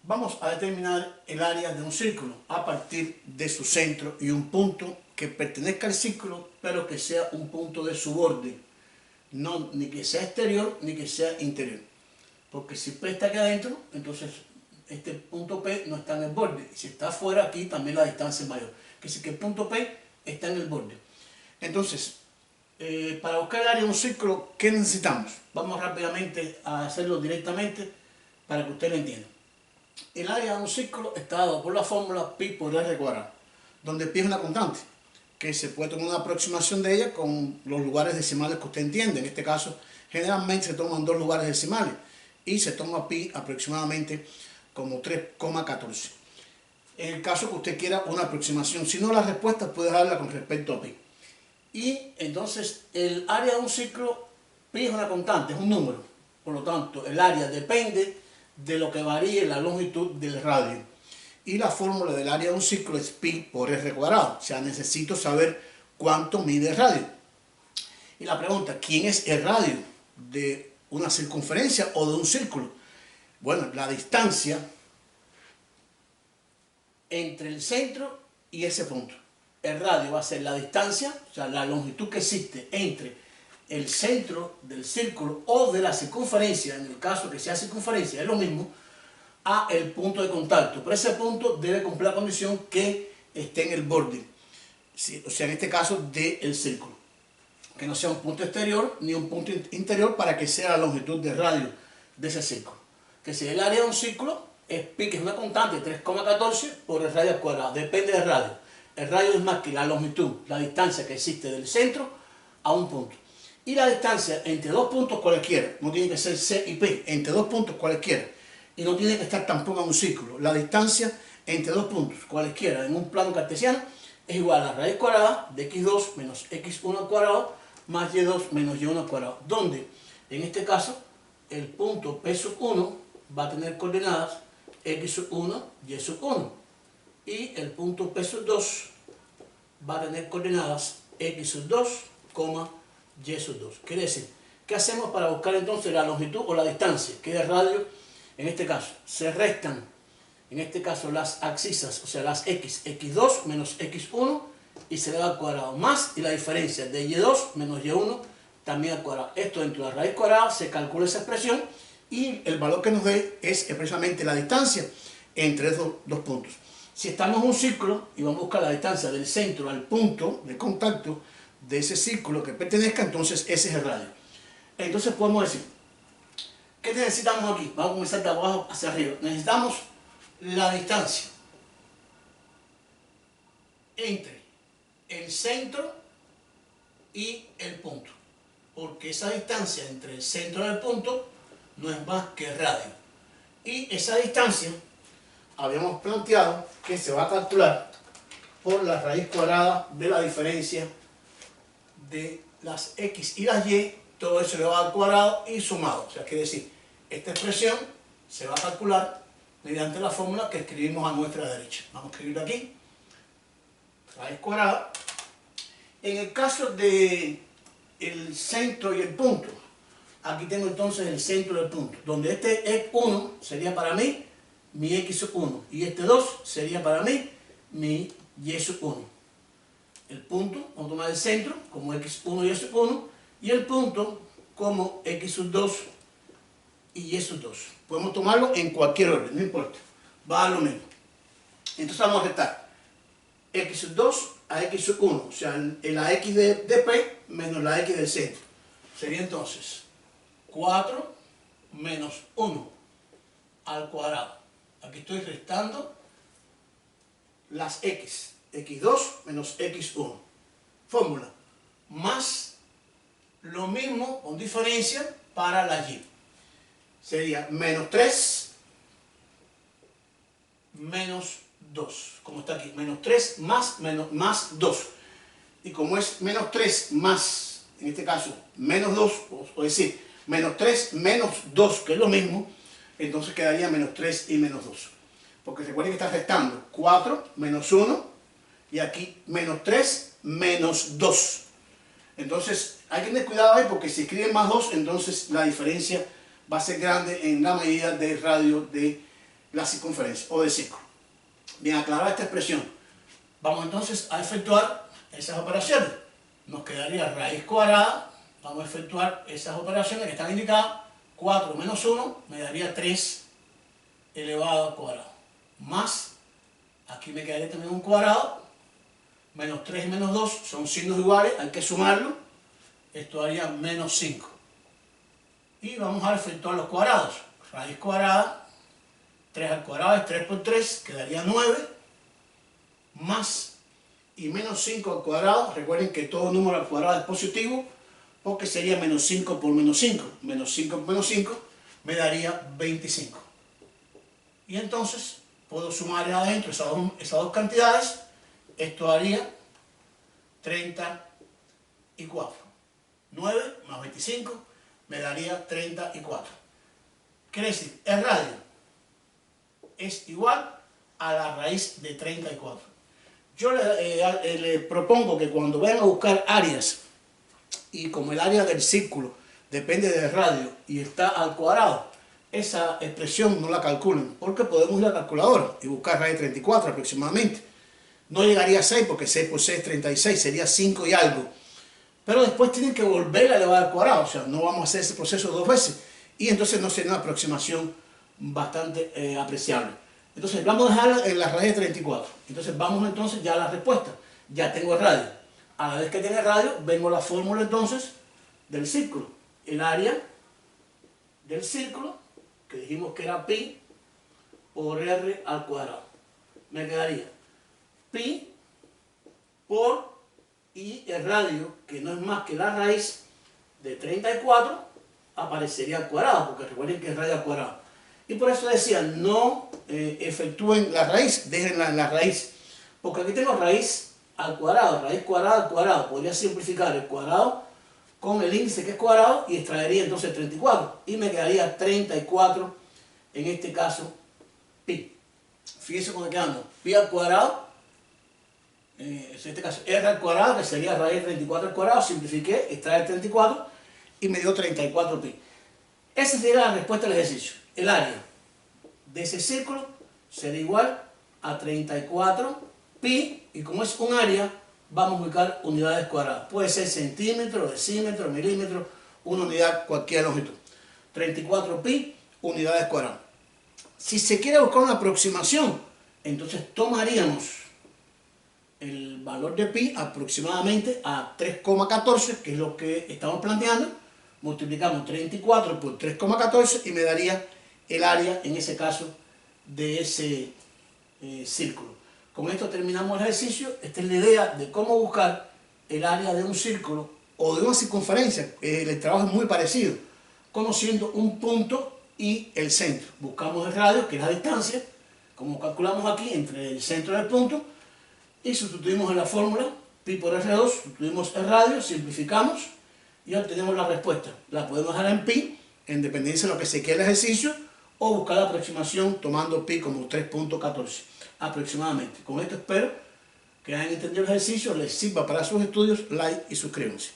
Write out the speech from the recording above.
Vamos a determinar el área de un círculo a partir de su centro y un punto que pertenezca al círculo, pero que sea un punto de su borde. No, ni que sea exterior ni que sea interior. Porque si P está aquí adentro, entonces este punto P no está en el borde. Y si está afuera, aquí también la distancia es mayor. Que si que el punto P está en el borde. Entonces, para buscar el área de un círculo, ¿qué necesitamos? Vamos rápidamente a hacerlo directamente para que usted lo entienda. El área de un círculo está dado por la fórmula pi por r cuadrado, donde pi es una constante, que se puede tomar una aproximación de ella con los lugares decimales que usted entiende. En este caso, generalmente se toman dos lugares decimales y se toma pi aproximadamente como 3,14. En el caso que usted quiera una aproximación, si no, la respuesta puede darla con respecto a pi. Y entonces el área de un círculo, pi es una constante, es un número. Por lo tanto, el área depende de lo que varíe la longitud del radio. Y la fórmula del área de un círculo es pi por r cuadrado. O sea, necesito saber cuánto mide el radio. Y la pregunta, ¿quién es el radio de una circunferencia o de un círculo? Bueno, la distancia entre el centro y ese punto. El radio va a ser la distancia, o sea, la longitud que existe entre el centro del círculo o de la circunferencia, en el caso que sea circunferencia, es lo mismo, a el punto de contacto. Pero ese punto debe cumplir la condición que esté en el borde, ¿sí? O sea, en este caso del círculo. Que no sea un punto exterior ni un punto interior para que sea la longitud de radio de ese círculo. Que si el área de un círculo es pi, que es una constante, 3,14 por el radio al cuadrado, depende del radio. El radio es más que la longitud, la distancia que existe del centro a un punto. Y la distancia entre dos puntos cualquiera, no tiene que ser C y P, entre dos puntos cualquiera, y no tiene que estar tampoco en un círculo. La distancia entre dos puntos cualquiera en un plano cartesiano es igual a la raíz cuadrada de x2 menos x1 al cuadrado más y2 menos y1 al cuadrado, donde en este caso el punto P1 va a tener coordenadas x1, y1, y el punto P2 va a tener coordenadas x2, y2. Quiere decir, ¿qué hacemos para buscar entonces la longitud o la distancia, que es el radio? En este caso, se restan, en este caso, las abscisas, o sea, las x, x2 menos x1, y se le da al cuadrado, más, y la diferencia de y2 menos y1, también al cuadrado. Esto dentro de la raíz cuadrada se calcula esa expresión, y el valor que nos dé es precisamente la distancia entre esos dos puntos. Si estamos en un círculo y vamos a buscar la distancia del centro al punto de contacto de ese círculo que pertenezca, entonces ese es el radio. Entonces podemos decir, ¿qué necesitamos aquí? Vamos a comenzar de abajo hacia arriba. Necesitamos la distancia entre el centro y el punto, porque esa distancia entre el centro y el punto no es más que el radio. Y esa distancia habíamos planteado que se va a calcular por la raíz cuadrada de la diferencia de las x y las y, todo eso le va al cuadrado y sumado. O sea, quiere decir, esta expresión se va a calcular mediante la fórmula que escribimos a nuestra derecha. Vamos a escribirlo aquí, raíz cuadrada. En el caso de el centro y el punto, aquí tengo entonces el centro del punto, donde este x1 sería para mí mi x1 y este 2 sería para mí mi y1. El punto, vamos a tomar el centro como x1 y y1, y el punto como x2 y y2. Podemos tomarlo en cualquier orden, no importa, va a lo mismo. Entonces vamos a restar x2 a x1, o sea, la x de P menos la x del centro. Sería entonces 4 menos 1 al cuadrado. Aquí estoy restando las x, x2 menos x1. Fórmula, más lo mismo con diferencia para la y. Sería menos 3 menos 2, como está aquí, menos 3 más 2. Y como es menos 3 más, en este caso, menos 2, o decir, menos 3 menos 2, que es lo mismo, entonces quedaría menos 3 y menos 2. Porque recuerden que está restando 4 menos 1, y aquí menos 3 menos 2. Entonces hay que tener cuidado ahí, porque si escriben más 2, entonces la diferencia va a ser grande en la medida del radio de la circunferencia o del círculo. Bien aclarada esta expresión, vamos entonces a efectuar esas operaciones. Nos quedaría raíz cuadrada, vamos a efectuar esas operaciones que están indicadas. 4 menos 1 me daría 3 elevado al cuadrado, más, aquí me quedaría también un cuadrado, menos 3 y menos 2 son signos iguales, hay que sumarlo, esto daría menos 5. Y vamos a efectuar los cuadrados, raíz cuadrada, 3 al cuadrado es 3 por 3, quedaría 9, más y menos 5 al cuadrado, recuerden que todo número al cuadrado es positivo, porque sería menos 5 por menos 5, menos 5 por menos 5 me daría 25. Y entonces puedo sumar adentro esas dos cantidades, esto daría 34. 9 más 25 me daría 34. Quiere decir, el radio es igual a la raíz de 34. Yo le propongo que cuando vayan a buscar áreas, y como el área del círculo depende del radio y está al cuadrado, esa expresión no la calculen, porque podemos ir a la calculadora y buscar raíz de 34 aproximadamente. No llegaría a 6 porque 6 por 6 es 36, sería 5 y algo. Pero después tienen que volver a elevar al cuadrado, o sea, no vamos a hacer ese proceso 2 veces. Y entonces no sería una aproximación bastante apreciable. Entonces vamos a dejar en la raíz de 34. Entonces vamos entonces ya a la respuesta. Ya tengo el radio. A la vez que tiene radio, vengo a la fórmula entonces del círculo. El área del círculo, que dijimos que era pi por r al cuadrado. Me quedaría pi por, y el radio, que no es más que la raíz de 34, aparecería al cuadrado, porque recuerden que es radio al cuadrado. Y por eso decía, no efectúen la raíz, déjenla en la raíz. Porque aquí tengo raíz al cuadrado, raíz cuadrada al cuadrado. Podría simplificar el cuadrado con el índice que es cuadrado y extraería entonces 34. Y me quedaría 34, en este caso, pi. Fíjense cómo quedamos. Pi al cuadrado, en este caso r al cuadrado, que sería raíz de 34 al cuadrado. Simplifiqué, extrae 34 y me dio 34 pi. Esa sería la respuesta del ejercicio. El área de ese círculo será igual a 34 pi, y como es un área, vamos a ubicar unidades cuadradas. Puede ser centímetro, decímetro, milímetro, una unidad, cualquier longitud. 34 pi, unidades cuadradas. Si se quiere buscar una aproximación, entonces tomaríamos el valor de pi aproximadamente a 3,14, que es lo que estamos planteando. Multiplicamos 34 por 3,14 y me daría el área, en ese caso, de ese círculo. Con esto terminamos el ejercicio. Esta es la idea de cómo buscar el área de un círculo o de una circunferencia. El trabajo es muy parecido, conociendo un punto y el centro. Buscamos el radio, que es la distancia, como calculamos aquí, entre el centro y el punto, y sustituimos en la fórmula pi por r2, sustituimos el radio, simplificamos y obtenemos la respuesta. La podemos dejar en pi, en dependencia de lo que se quiera el ejercicio, o buscar la aproximación tomando pi como 3.14 aproximadamente. Con esto espero que hayan entendido el ejercicio, les sirva para sus estudios, like y suscríbanse.